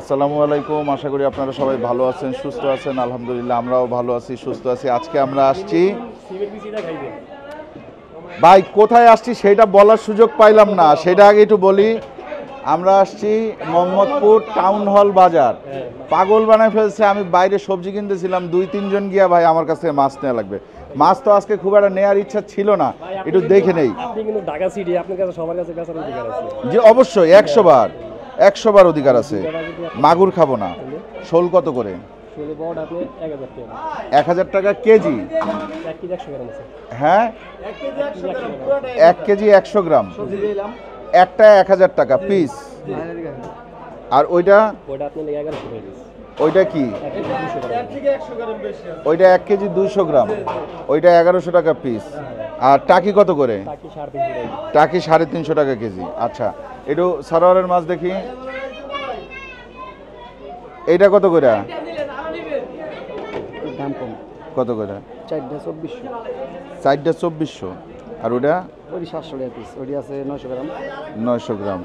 আসসালামু আলাইকুম। আশা করি আপনারা সবাই ভালো আছেন, সুস্থ আছেন। আলহামদুলিল্লাহ আমরাও ভালো আছি, সুস্থ আছি। আজকে আমরা আসছি, ভাই কোথায় আসছি সেটা বলার সুযোগ পাইলাম না, সেটা আগে একটু বলি। আমরা আসছি মোহাম্মদপুর টাউন হল বাজার। পাগল বানায় ফেলছে। আমি বাইরে সবজি কিনতেছিলাম, 2-3 জন গিয়া ভাই আমার কাছে মাছ নেওয়া লাগবে। মাছ তো আজকে খুব একটা নেওয়ার ইচ্ছা ছিল না, একটু দেখে নেই। জি অবশ্যই, 100 বার অধিকার আছে। মাগুর খাবো না। শোল কত করে? 1000 টাকা কেজি। হ্যাঁ, 1 কেজি 100 গ্রাম, একটা 1000 টাকা পিস। আর ওইটা কি? ওইটা 1 কেজি 200 গ্রাম, ওইটা 1100 টাকা পিস। আর টাকি কত করে? টাকি 350 টাকা কেজি। আচ্ছা, একটু সারোয়ারের মাছ দেখি, এইটা কত করে? দাম কম। কত করে? 4টা 2400। আর ওটা? 700 টাকা পিস। ওইটা আছে 900 গ্রাম। 900 গ্রাম।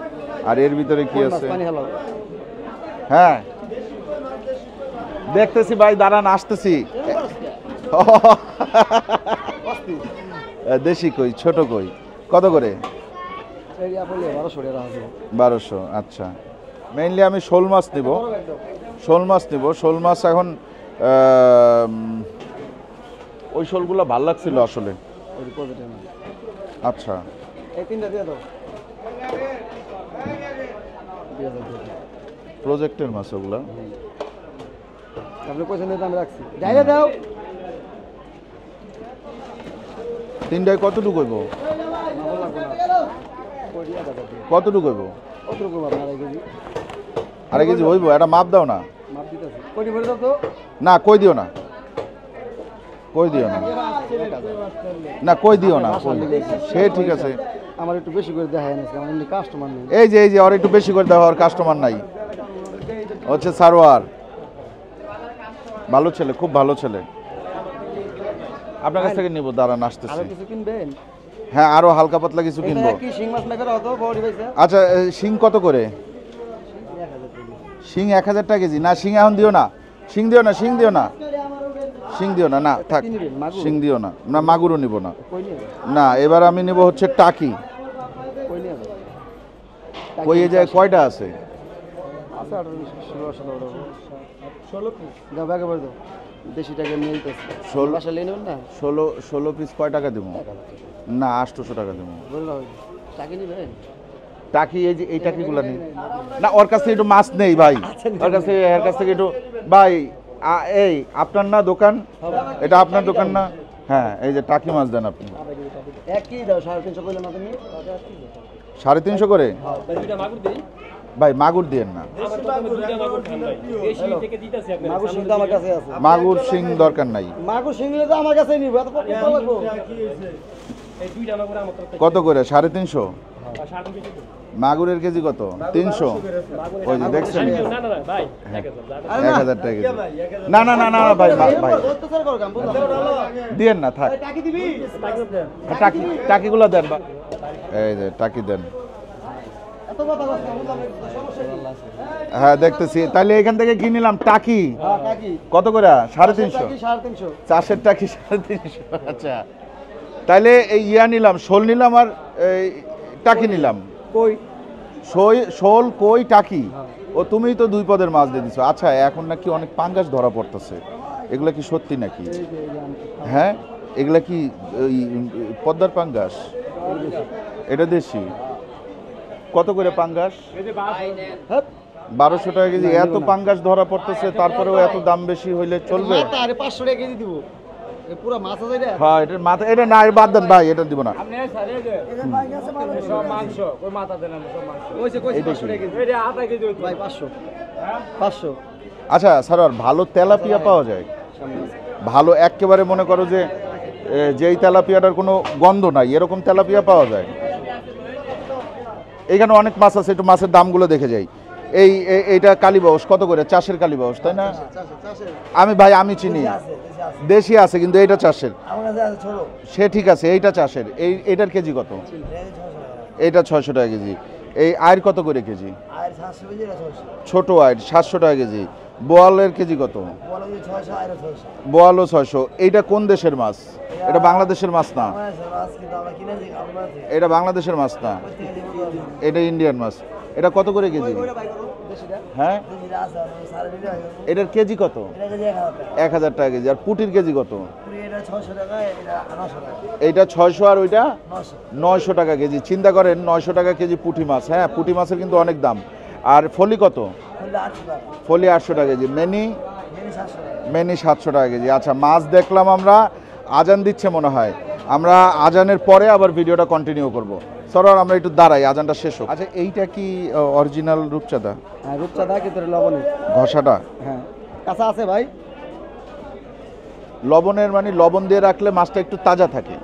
আর এর ভিতরে কি আছে? পানি হলো। হ্যাঁ দেখতেছি ভাই, দাঁড়ান আসতেছি। দেশি কই, ছোট কই কত করে? 1200। আচ্ছা, মেইনলি আমি শোল মাছ নিব। শোল মাছ এখন ওই শোলগুলো ভাল লাগছিল আসলে। আচ্ছা, প্রজেক্টের মাছ ওগুলা। তিনটায় কতটুকু হইব? কতটুকু হইব? 2.5 কেজি হইব? একটা মাপ দাও না। না কই দিও না, কই দিও না, না কই দিও না। সে ঠিক আছে, আমার একটু বেশি করে দেখায় না, আমার এমনি কাস্টমার নেই। এই যে আর একটু বেশি করে দেওয়া, আর কাস্টমার নাই। হচ্ছে সারোয়ার, ভালো ছেলে, খুব ভালো ছেলে। আপনার কাছ থেকে নিব, দাঁড়ান আসতেছি। কিছু কিনবেন? হ্যাঁ, আরো হালকা পাতলা কিছু কিনবো। আচ্ছা, শিং কত করে? শিং 1000 টাকা কেজি। না শিং এখন দিও না, শিং দিও না, শিং দিও না, শিং দিও না। না থাক, শিং দিও না। না মাগুরও নিব না। না এবার আমি নিব হচ্ছে টাকি। কইয়ে যায় কয়টা আছে? 16 পিস। কয় টাকা দেবো? না 800 টাকা দেবো। টাকি এই যে এই টাকিগুলো নেই না, ওর কাছ থেকে একটু মাছ নেই ভাই, ওর কাছ থেকে একটু ভাই। এই আপনার না দোকান? এটা আপনার দোকান না? হ্যাঁ, এই যে টাকি মাছ দেন আপনি। 350 করে? ভাই মাগুর দিয়েন না, মাগুর শিং দরকার নাই। কত করে? 350? মাগুরের কেজি কত? 300। ওই যে দেখছেন, 1000 টাকা কেজি। না না না না ভাই, ভাই দিয়েন না, থাক। টাকিগুলো দেন। এই যে টাকি দেন। হ্যাঁ দেখতেছি। তাহলে এখান থেকে কি নিলাম? টাকি কত করে? 350। চাষের টাকি 350। আচ্ছা, তাহলে এই নিলাম, শোল নিলাম, আর টাকি নিলাম। শোল কই টাকি? ও তুমিই তো 2 পদের মাছ দিয়ে দিছো। আচ্ছা, এখন নাকি অনেক পাঙ্গাস ধরা পড়তেছে, এগুলা কি সত্যি নাকি? হ্যাঁ, এগুলা কি ওই পদ্মার পাঙ্গাস? এটা দেশি। কত করে পাঙ্গাস? 1200 টাকা কেজি। এত পাঙ্গাস ধরা পড়তেছে, তারপরেও এত দাম বেশি হইলে চলবে? 500 টাকা কেজি দিব। পুরো মাছ আছে এটা? হ্যাঁ, এটা মাথা, এটা না, এর বাদ দেন ভাই, এটা দিব না। আচ্ছা স্যার, ভালো তেলাপিয়া পাওয়া যায়? ভালো একেবারে মনে করো যে যেই তেলাপিয়াটার কোনো গন্ধ নাই, এরকম তেলাপিয়া পাওয়া যায়? এইখানে অনেক মাছ আছে, একটু মাছের দামগুলো দেখে যাই। এইটা কালীবাউস কত করে? চাষের কালীবাউস, তাই না? আমি চিনি, দেশি আছে, কিন্তু এইটা চাষের। সে ঠিক আছে, এইটা চাষের। এইটার কেজি কত? এইটা 600 টাকা কেজি। এই আয়ের কত করে কেজি? আর 700 কেজি না 600 ছোট আয়ের 700 টাকা কেজি। বোয়ালের কেজি কত? বলো যে 600 আর 600 বোয়ালও 600। এইটা কোন দেশের মাছ? এটা বাংলাদেশের মাছ না, আমার স্যার আজকে তো আমরা কিনেছি আমরা এটা বাংলাদেশের মাছ না, এটা ইন্ডিয়ান মাছ। এটা কত করে কেজি? দেশিটা হ্যাঁ, দেশিটা আছে সাড়ে দিলে হয় এটার কেজি কত? এটা কেজি 1000 টাকা 1000 টাকা কেজি। আর পুটির কেজি কত? পুরি এটা 600 টাকা এটা 900 টাকা এইটা 600 আর ওইটা 900 900 টাকা কেজি। চিন্তা করেন 900 টাকা কেজি পুঁটি মাছ। হ্যাঁ, পুঁটি মাছের কিন্তু অনেক দাম। আর ফলি কত? বললে 800 টাকা ফলি 800 টাকা কেজি। মিনি 700 টাকা মেনি 700 টাকা কেজি। আচ্ছা, মাছ দেখলাম আমরা। আজান দিচ্ছে মনে হয়, আমরা আজানের পরে আবার ভিডিওটা কন্টিনিউ করব। সরার আমরা একটু দাঁড়াই, আজানটা শেষ হোক। আচ্ছা, এইটা কি অরিজিনাল রূপচাঁদা? হ্যাঁ রূপচাঁদা কিন্তু লবণের ঘষাটা হ্যাঁ কাঁচা আছে ভাই লবণের, মানে লবণ দিয়ে রাখলে মাছটা একটু তাজা থাকে,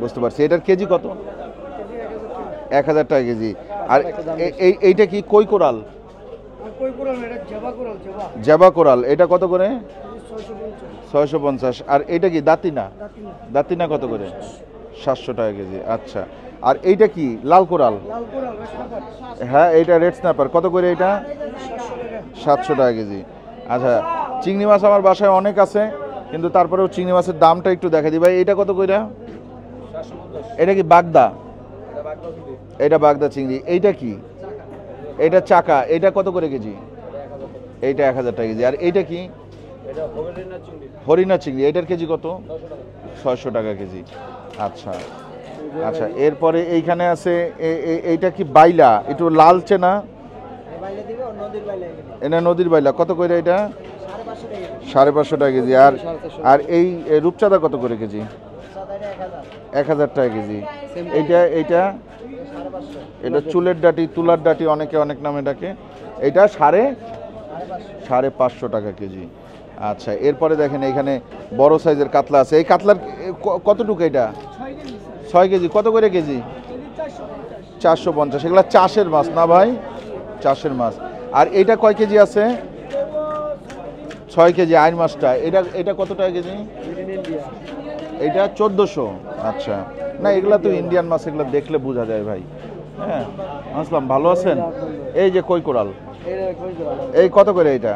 বুঝতে পারছি। এটার কেজি কত? 1000 টাকা কেজি। আর এইটা কি কই কোরাল? কই কোরাল এটা জবা কোরাল জবা জাবা কোরাল, এটা কত করে? 650 650। আর এইটা কি দাতিনা? দাতিনা কত করে? 700 টাকা কেজি। আচ্ছা, আর এইটা কি লাল কোরাল? লাল কোরাল হ্যাঁ, এইটা রেড স্ন্যাপার কত করে? এইটা 700 টাকা কেজি। আচ্ছা, চিংড়ি মাছ আমার বাসায় অনেক আছে, কিন্তু তারপরেও চিংড়ি মাছের দামটা একটু দেখা দিই ভাই। এটা কত কইরা? এটা কি বাগদা? এটা বাগদা চিংড়ি। এইটা কি? এটা চাকা। এটা কত করে কেজি? এইটা 1000 টাকা কেজি। আর এইটা কি? হরিণা চিংড়ি। এটার কেজি কত? 600 টাকা কেজি। আচ্ছা আচ্ছা, এরপরে এইখানে আছে এইটা কি বাইলা? একটু লালচে না? বাইলে দিবে ও নদীর বাইলে এটা নদীর বাইলা। কত করে এটা? 550 টাকা কেজি। আর আর এই রূপচাঁদা কত করে কেজি? 1000 টাকা কেজি। এইটা এইটা এটা চুলের ডাটি, তুলার ডাটি, অনেকে অনেক নামে ডাকে। এটা 550 টাকা কেজি। আচ্ছা, এরপরে দেখেন এখানে বড় সাইজের কাতলা আছে। এই কাতলার কতটুকু? এটা 6 কেজি। কত করে কেজি? 450। এগুলা চাষের মাছ না ভাই? চাষের মাছ। আর এইটা কয় কেজি আছে? 6 কেজি। আইন মাছটা এটা এটা কত টাকা কেজি? এটা 1400। আচ্ছা, না এগুলা তো ইন্ডিয়ান মাছ, এগুলো দেখলে বোঝা যায় ভাই। হ্যাঁ, আসলাম, ভালো আছেন? এই যে কই কোরাল, এই কত করে? এইটা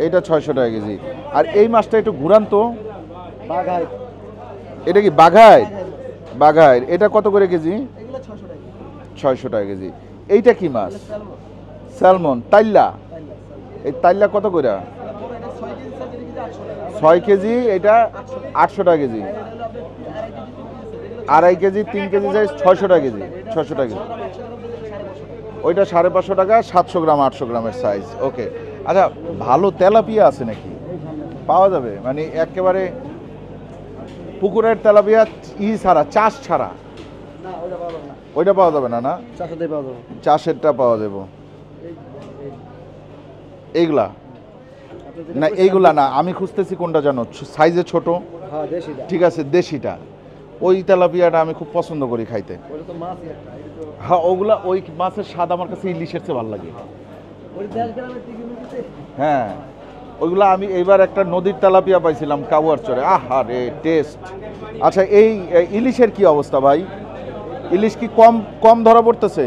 এইটা 600 টাকা কেজি। আর এই মাছটা একটু ঘুরান তো। বাঘাই এটা কি বাঘায়? বাঘায়। এটা কত করে কেজি? 600 টাকা কেজি। এইটা কি মাছ? স্যালমন। তাইল্লা। এই তাইল্লা কত করে? 6 কেজি। এটা 800 টাকা কেজি। 2.5 কেজি, 3 কেজি সাইজ 600 টাকা কেজি। 600 টাকা কেজি। ওইটা 550 টাকা। 700 গ্রাম 800 গ্রামের সাইজ। ওকে। আচ্ছা, ভালো তেলাপিয়া আছে নাকি? পাওয়া যাবে? মানে একেবারে পুকুরের তেলাপিয়া ছাড়া, চাষ ছাড়া? ওইটা পাওয়া যাবে না? না, চাষেরটা পাওয়া যাবে। এইগুলা না, এইগুলা না, আমি খুঁজতেছি কোনটা জানো? সাইজে ছোট। ঠিক আছে, দেশিটা। ওই তেলাপিয়াটা আমি খুব পছন্দ করি খাইতে। হ্যাঁ, ওগুলা ওই মাছের স্বাদ আমার কাছে ইলিশের চেয়ে ভালো লাগে। হ্যাঁ, ওইগুলা আমি এইবার একটা নদীর তেলাপিয়া পাইছিলাম কাউয়ার চরে। আহা রে, টেস্ট। আচ্ছা, এই ইলিশের কি অবস্থা ভাই? ইলিশ কি কম কম ধরা পড়তেছে?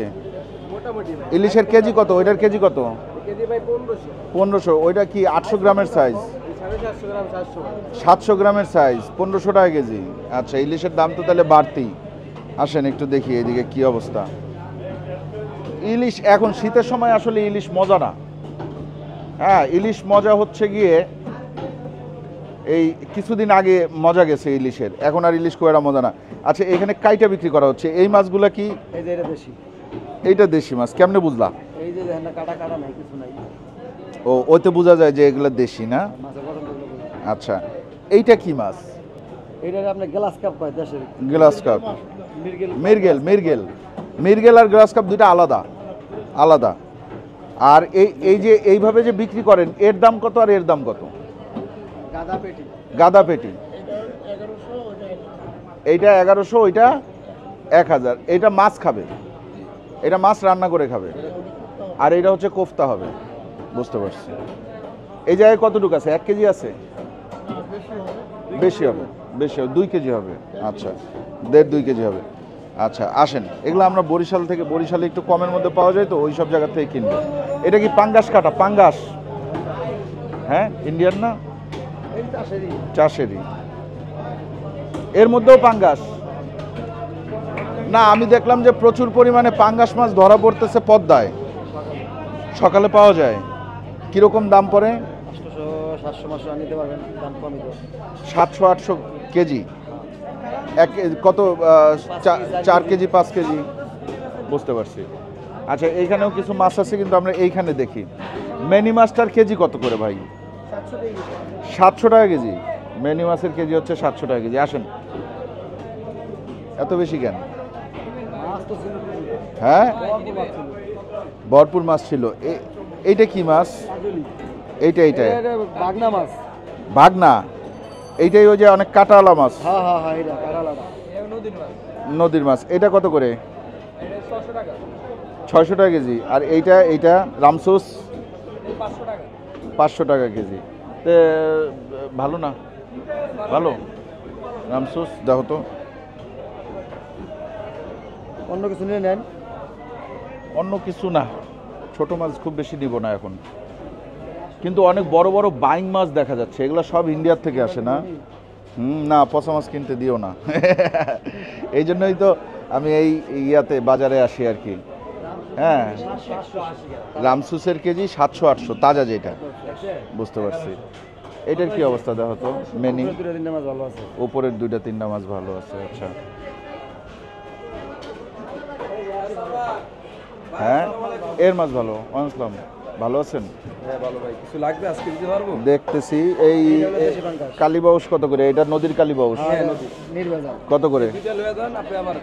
ইলিশের কেজি কত? ওইটার কেজি কত? 1500। ওইটা কি 800 গ্রামের সাইজ? 700 গ্রামের সাইজ, 1500 টাকা কেজি। আচ্ছা, ইলিশের দাম তো তাহলে বাড়তি। আসেন একটু দেখি এদিকে কি অবস্থা। ইলিশ এখন শীতের সময় আসলে ইলিশ মজা না। হ্যাঁ, ইলিশ মজা হচ্ছে গিয়ে এই কিছুদিন আগে মজা গেছে ইলিশের, এখন আর ইলিশ খুব একটা মজা না। আচ্ছা, এখানে কাইটা বিক্রি করা হচ্ছে। এই মাছগুলা কি? এইটা দেশি মাছ। কেমনে বুঝলা? ও, ওইতে বোঝা যায় যে এগুলো দেশি না? আচ্ছা, এইটা কি মাছ? গ্লাস কাপ কয় দেশের গ্লাস কাপ। মিরগেল। মিরগেল। মিরগেল আর গ্লাস কাপ দুইটা আলাদা আলাদা। আর এই যে এইভাবে যে বিক্রি করেন, এর দাম কত আর এর দাম কত? গাদা পেটি। এইটা 1100, ওইটা 1000। এটা মাছ খাবে, এটা মাছ রান্না করে খাবে। আর এটা হচ্ছে কোফতা হবে। বুঝতে পারছি। এই জায়গায় কতটুকু আছে? 1 কেজি আছে? বেশি হবে, বেশি হবে, 2 কেজি হবে। আচ্ছা, 1.5-2 কেজি হবে। আচ্ছা আসেন, এগুলো আমরা বরিশাল থেকে, বরিশালে একটু কমের মধ্যে পাওয়া যায় তো ওই সব জায়গা থেকে কিনবো। এটা কি পাঙ্গাস কাটা? পাঙ্গাস, হ্যাঁ ইন্ডিয়ান না, এই চাষেরই। চাষেরই, এর মধ্যেও পাঙ্গাস না। আমি দেখলাম যে প্রচুর পরিমাণে পাঙ্গাস মাছ ধরা পড়তেছে পদ্মায়, সকালে পাওয়া যায়। কিরকম দাম পড়ে? 800 700 মাছ নিতে পারবেন, দাম কমই তো। 700-800 কেজি কত? 4 কেজি 5 কেজি, বুঝতে পারছি। আচ্ছা এইখানেও কিছু মাছ আছে, কিন্তু আমরা এইখানে দেখি মেনি মাছটার কেজি কত করে ভাই? 700 টাকা কেজি। মেনি মাছের কেজি হচ্ছে 700 টাকা কেজি। আসেন, এত বেশি কেন? মাছ তো ছিল, হ্যাঁ ভরপুর মাছ ছিল। ভরপুর মাছ ছিল। এইটা কি মাছ? কাজলি। এইটা এটা বাগনা মাছ। ভাগনা, এইটাই ওই যে অনেক কাটাওয়ালা মাছ, হ্যাঁ হ্যাঁ হ্যাঁ, এটা কারালাটা। নদীর মাছ। এটা কত করে? 600 টাকা কেজি। আর এইটা রামসুস 500 টাকা কেজি। তে ভালো না? ভালো রামসুস, দেখো তো। অন্য কিছু নিয়ে নেন। অন্য কিছু না, ছোট মাছ খুব বেশি নিব না এখন। কিন্তু অনেক বড় বড় বাইং মাছ দেখা যাচ্ছে, এগুলো সব ইন্ডিয়ার থেকে আসে না? না, পচা মাছ কিনতে দিও না। এই জন্যই তো আমি এই ইয়াতে বাজারে আসি আর কি। হ্যাঁ, রামসুসের কেজি 700-800 তাজা যেটা, বুঝতে পারছি। এটার কি অবস্থা দেখো তো? মেনি দুটো তিনটা মাছ ভালো আছে। উপরের 2-3টা মাছ ভালো আছে। আচ্ছা হ্যাঁ, এর মাছ ভালো। আসসালাম, ভালো আছেন? হ্যাঁ ভালো ভাই, কিছু লাগবে আজকে দিতে পারবো? দেখতেছি এই কালীবাউস কত করে? এটা নদীর কালীবাউস নির্ভেজাল। কত করে? দুইটা লয়ে যান আপনি। আমার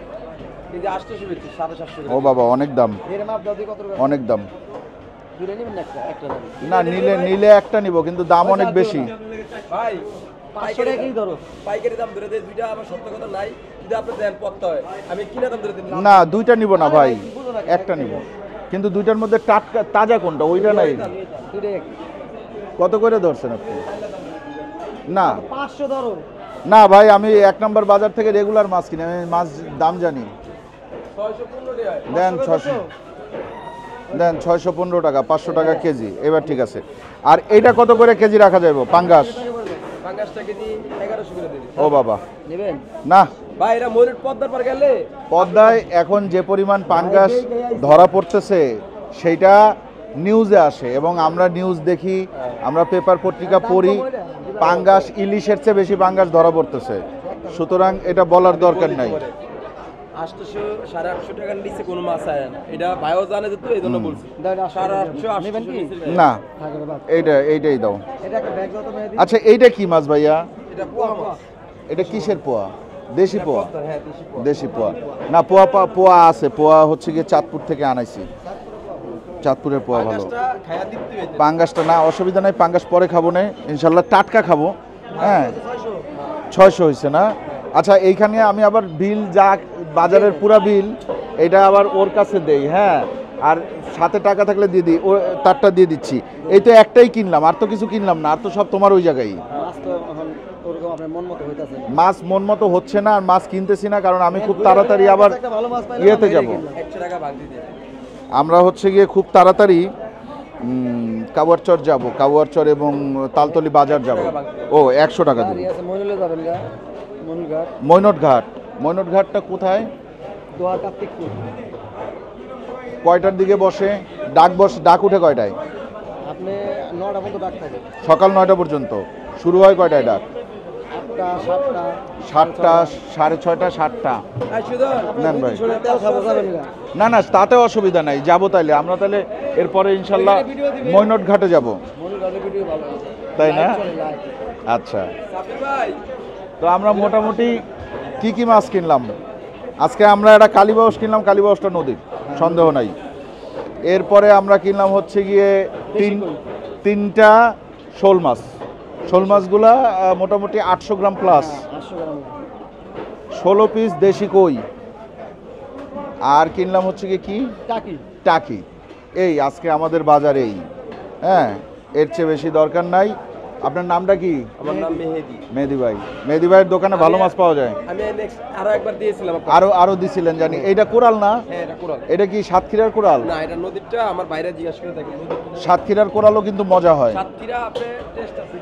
এই যে 800 বেচছি, 750 ও বাবা, অনেক দাম, এর মাপ দাও কত করে? অনেক দাম। দুইটা নেবেন না একটা? একটা নেবেন। না, নিলে একটা নিব, কিন্তু দাম অনেক বেশি। ভাই 500 টাকা কেজি ধরো। পাইকারি দাম ধরে দেয় দুইটা, আমার সত্য কথা নাই। যদি আপনি দেন পড়তে হয়, আমি কিনা দাম ধরে দিন। না, দুইটা নিব না ভাই, একটা নিব। কিন্তু দুইটার মধ্যে টাটকা তাজা কোনটা? ওইটা নাই। দুইটাই এক। কত করে ধরছেন আপনি? না 500 ধরো। না ভাই, আমি 1 নম্বর বাজার থেকে রেগুলার মাছ কিনি, আমি মাছ দাম জানি। 615 টাকা। দেন 600, দেন 615 টাকা, 500 টাকা কেজি। এবার ঠিক আছে। আর এইটা কত করে কেজি রাখা যাবে? পাঙ্গাস পাঙ্গাসটা কেজি 1100 করে দিন। ও বাবা, নেবেন? না। ভাই এরা ময়ূর পদ্মার পার গেলে পদ্মায় এখন যে পরিমাণ পাঙ্গাস ধরা পড়তেছে সেইটা নিউজে আসে, এবং আমরা নিউজ দেখি, আমরা পেপার পত্রিকা পড়ি, পাঙ্গাস ইলিশের চেয়ে বেশি পাঙ্গাস ধরা পড়তেছে। সুতরাং এটা বলার দরকার নাই। 800 850 টাকার নিচে কোনো মাছ আয় না। এটা ভাইও জানে যে, তো এই জন্য বলছি। 850 নেবেন কি? না, থাকবে বাদ। এইটাই দাও। এটা একটা ব্যাগ দাও তো মেহেদি। আচ্ছা এইটা কি মাছ ভাইয়া? এটা পোয়া মাছ। এটা কিসের পোয়া? দেশি পোয়া? পদ্মার, হ্যাঁ দেশি পোয়া। দেশি পোয়া না, পোয়া আছে। পোয়া হচ্ছে গিয়ে চাঁদপুর থেকে আনাইছি, চাঁদপুরের পোয়া ভালো। পাঙ্গাসটা খায়া দিতে হইছে। পাঙ্গাসটা না, অসুবিধা নাই, পাঙ্গাস পরে খাবো না ইনশাল্লাহ, টাটকা খাবো। হ্যাঁ 600 হয়েছে না? আচ্ছা এইখানে আমি আবার বিল যা বাজারের পুরা বিল এটা আবার ওর কাছে দেই। হ্যাঁ, আর সাথে টাকা থাকলে দিয়ে দিই, ও তারটা দিয়ে দিচ্ছি। এই তো একটাই কিনলাম, আর তো কিছু কিনলাম না, আর তো সব তোমার ওই জায়গায়। মাছ তো এখন ওরকম আপনার মন মতো হইতাছে না। মাছ মন মতো হচ্ছে না, আর মাছ কিনতেছি না, কারণ আমি খুব তাড়াতাড়ি আবার একটা ভালো মাছ পাইলে ইয়েতে যাব। 100 টাকা ভাগ দিতে। আমরা হচ্ছে গিয়ে খুব তাড়াতাড়ি কাউয়ারচর যাব, কাউয়ারচর এবং তালতলি বাজার যাব। ও 100 টাকা দেবো। গাড়ি আছে, মইনুলে যাবেন গা। মইনুল ঘাট। মৈনট ঘাটটা কোথায়? দোয়া কার্তিকপুর। কয়টার দিকে বসে? ডাক উঠে কয়টায়? আপনি 9টা পর্যন্ত ডাক থাকে। সকাল 9টা পর্যন্ত। শুরু হয় কয়টায় ডাক? 8টা 7টা 7টা, 6:30, 7টা। আই সুদর নেন ভাই। তেল খাবো যাবেন গা। না তাতে অসুবিধা নাই, যাবো তাইলে আমরা। তাহলে এরপরে ইনশাল্লাহ মৈনট ঘাটে যাব, মইনুল ঘাটের ভিডিও ভালো। তাই না? লাইভ চলে, লাইভ। আচ্ছা, সাবির ভাই তো আমরা মোটামুটি কি মাছ কিনলাম আজকে? আমরা একটা কালীবাউস কিনলাম, কালীবাউসটা নদীর, সন্দেহ নাই। এরপরে আমরা কিনলাম হচ্ছে গিয়ে তিনটা শোল মাছ। শোল মাছগুলা মোটামুটি 800 গ্রাম প্লাস, 800 গ্রাম। 16 পিস দেশি কই। আর কিনলাম হচ্ছে গিয়ে কি? টাকি। এই আজকে আমাদের বাজারে এই। হ্যাঁ, এর চেয়ে বেশি দরকার নাই। আপনার নামটা কি? আমার নাম মেহেদি। মেহেদি ভাই। মেহেদি ভাইয়ের দোকানে ভালো মাছ পাওয়া যায়। আমি নেক্সট আরো একবার দিয়েছিলাম আপনাকে। আরো দিছিলেন জানি। এইটা কোরাল না? হ্যাঁ এটা কোরাল। এটা কি সাতক্ষীরার কোরাল? না এটা নদীরটা, আমার বাইরে জিজ্ঞাসা করে দেখেন। সাতক্ষীরার কোরালও কিন্তু মজা হয়। সাতক্ষীরা আপনি টেস্ট আছে।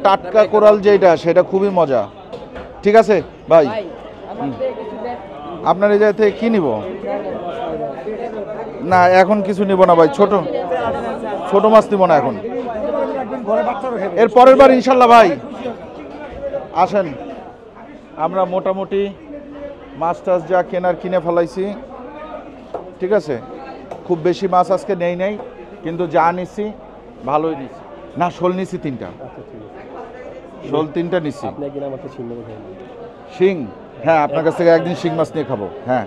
টাটকা কোরাল যেটা সেটা খুবই মজা। ঠিক আছে ভাই, আপনার এই জায়গা থেকে কি নিব? না এখন কিছু নিব না ভাই, ছোট মাছ নিব না এখন, এর পরের বার ইনশাল্লাহ। ভাই আসেন, আমরা মোটামুটি মাছ টাছ যা কেনার কিনে ফেলাইছি। ঠিক আছে, খুব বেশি মাছ আজকে নেই নাই, কিন্তু যা নিছি ভালোই নিছি। না শোল নিছি 3টা, শোল 3টা নিছি। শিং, হ্যাঁ আপনার কাছ থেকে একদিন শিং মাছ নিয়ে খাবো। হ্যাঁ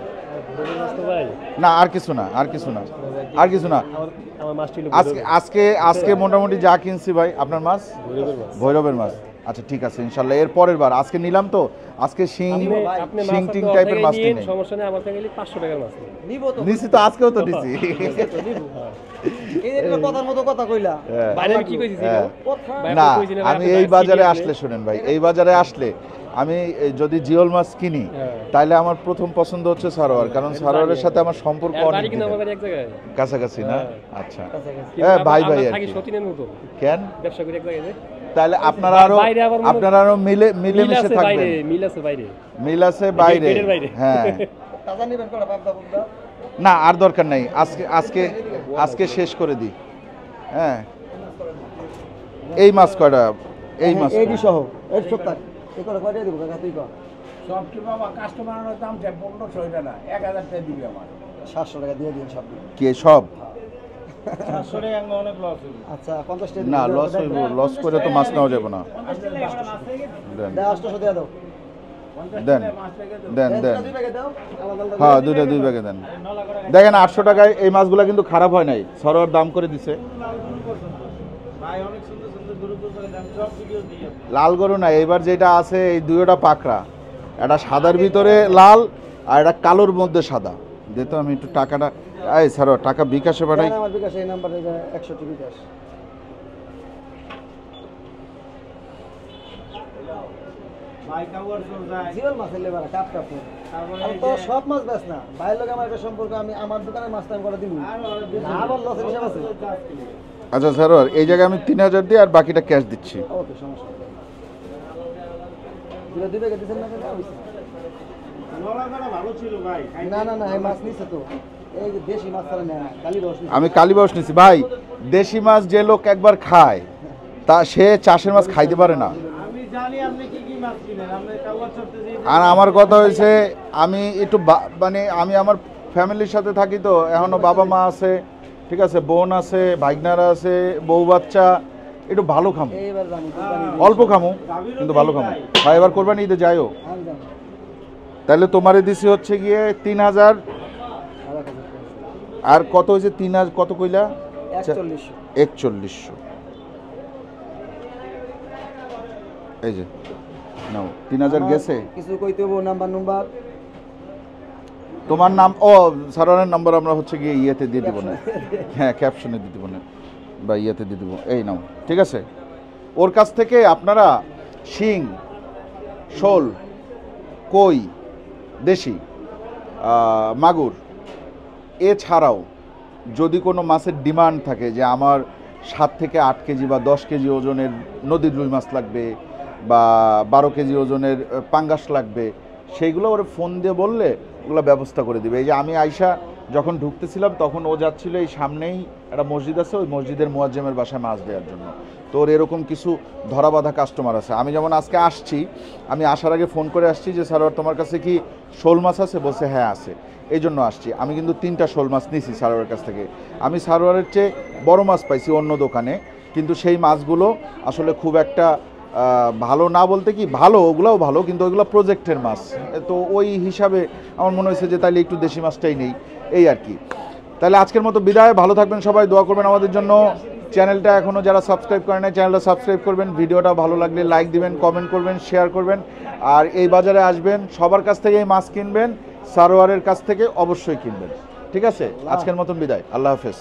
না আর কিছু না, আর কিছু না, আর কিছু না। আজকে মোটামুটি যা কিনছি ভাই। আপনার মাছ ভৈরবের মাছ। আচ্ছা ঠিক আছে ইনশাল্লাহ, এর পরের বার। আজকে নিলাম তো, আজকে শিং টিং টাইপের মাছ নিই। সমস্যা নেই, আমার থেকে 500 টাকার মাছ নিব তো। নিছি তো, আজকেও তো নিছি। এই যে কথার মতো কথা কইলা। বাইরে কি কইছিস? না আমি এই বাজারে আসলে শুনেন ভাই, এই বাজারে আসলে আমি যদি জিওল মাছ কিনি তাহলে আমার প্রথম পছন্দ হচ্ছে সারোয়ার, কারণ সারোয়ারের সাথে আমার সম্পর্ক অনেক বাড়ি কিন্তু আমাদের এক জায়গায় কাছাকাছি না। আচ্ছা কিন্তু হ্যাঁ ভাই আমরা আর থাকি কি। সতীনের মতো কেন ব্যবসা করি এক জায়গায়। তাহলে আপনারা আরো মিলেমিশে থাকবেন। মিল আছে বাইরে, মিল আছে বাইরে। হ্যাঁ তাজা নিবেন কোটা বাপ বাবুদা। না আর দরকার নাই, আজকে শেষ করে দিই। হ্যাঁ এই মাছ কয়টা? এই মাছ এই সহ এই সপ্তাহ এই করে কয়টা দিব কাকা তুই কর। সব কি বাবা কাস্টমারের দাম 1500 টাকা না, 1000 টাকা দিবি আমার। 700 টাকা দিয়ে দিন সব। কে সব? 700 টাকা অনেক লস হইল। আচ্ছা 50 টাকা না লস হইব, লস করে তো মাছ নেওয়া যাবে না। দেন 800 টাকা দাও। দেন দেন দেন। দুই প্যাকেট দাও। আলাদা হ্যাঁ দুই ব্যাগে দেন। দেখেন 800 টাকায় এই মাছগুলো কিন্তু খারাপ হয় নাই, সরোয়ার দাম করে দিছে। ভাই অনেক সুন্দর সুন্দর গরু করে দাম সব ভিডিও দিয়ে। লাল গরু না, এবার যেটা আছে এই দুইটা পাকড়া, একটা সাদার ভিতরে লাল আর একটা কালোর মধ্যে সাদা। দিতে আমি একটু টাকাটা, এই সরোয়ার টাকা বিকাশে পাঠাই। আমার বিকাশ এই নাম্বারে 100 টাকা বিকাশ। ভাই কাউয়ার চল যায়। জিওল মাছ এলে বাড়া কাপ কাপ। আর তো সব মাছ বেচ না। বাইরের লোক আমার একটা সম্পর্ক, আমি আমার দোকানের মাছ টাইম করে দিব। না আবার লস হিসাব আছে। আচ্ছা সরোয়ার এই জায়গায় আমি 3000 দিই আর বাকিটা ক্যাশ দিচ্ছি। ওকে সমস্যা নেই। দুই প্যাকেট দিছেন না কেন? নলাগড়া ভালো ছিল ভাই। না না না এই মাছ নিছে তো। এই যে দেশি মাছ ছাড়া না কালি রস নিছে। আমি কালীবাস নিছি ভাই। দেশি মাছ যে লোক একবার খায় তা সে চাষের মাছ খাইতে পারে না। আমি জানি আপনি কি কি মাছ কিনেন, আপনি কাউয়ার চলতে যে। আর আমার কথা হয়েছে আমি একটু মানে আমি আমার ফ্যামিলির সাথে থাকি তো, এখনো বাবা মা আছে, ঠিক আছে, বোন আছে, ভাইগনারা আছে, বউ বাচ্চা, একটু ভালো খামো, এইবার জানি কোরবানি। অল্প খামো কিন্তু ভালো খামো ভাই। এবার কোরবানি ঈদে যাইও। আমি জানি। তাহলে তোমারে দিছি হচ্ছে গিয়ে 3000 আর 1000 টাকা। আর কত হয়েছে? 3000 কত কইলা? 4100। 4100। এই যে নাও 3000 গেছে। কিছু কইতে হবো নাম্বার তোমার নাম ও সারোয়ারের নাম্বার আমরা হচ্ছে গিয়ে ইয়েতে দিয়ে দিব না। হ্যাঁ ক্যাপশনে দিয়ে দিব না বা ইয়েতে দিয়ে দিব। এই নাও ঠিক আছে। ওর কাছ থেকে আপনারা শিং, শোল, কই, দেশি মাগুর এছাড়াও যদি কোনো মাছের ডিমান্ড থাকে যে আমার 7 থেকে 8 কেজি বা 10 কেজি ওজনের নদীর রুই মাছ লাগবে বা 12 কেজি ওজনের পাঙ্গাস লাগবে, সেইগুলো ওরা ফোন দিয়ে বললে ওগুলো ব্যবস্থা করে দিবে। এই যে আমি আয়শা যখন ঢুকতেছিলাম তখন ও যাচ্ছিল এই সামনেই একটা মসজিদ আছে, ওই মসজিদের মুয়াজ্জেমের বাসায় মাছ দেওয়ার জন্য। তো ওর এরকম কিছু ধরা বাঁধা কাস্টমার আছে। আমি যেমন আজকে আসছি, আমি আসার আগে ফোন করে আসছি যে সারোয়ার তোমার কাছে কি শোল মাছ আছে? বলছে হ্যাঁ আছে, এই জন্য আসছি। আমি কিন্তু 3টা শোল মাছ নিয়েছি সারোয়ারের কাছ থেকে। আমি সারোয়ারের চেয়ে বড় মাছ পাইছি অন্য দোকানে, কিন্তু সেই মাছগুলো আসলে খুব একটা ভালো না বলতে কি ভালো, ওগুলোও ভালো কিন্তু ওইগুলো প্রজেক্টের মাছ। তো ওই হিসাবে আমার মনে হয়েছে যে তাইলে একটু দেশি মাছটাই নেই, এই আর কি। তাহলে আজকের মতো বিদায়, ভালো থাকবেন সবাই, দোয়া করবেন আমাদের জন্য। চ্যানেলটা এখনও যারা সাবস্ক্রাইব করেন নাই চ্যানেলটা সাবস্ক্রাইব করবেন, ভিডিওটা ভালো লাগলে লাইক দিবেন, কমেন্ট করবেন, শেয়ার করবেন। আর এই বাজারে আসবেন, সবার কাছ থেকেই মাছ কিনবেন, সারোয়ারের কাছ থেকে অবশ্যই কিনবেন। ঠিক আছে, আজকের মতন বিদায়, আল্লাহ হাফেজ।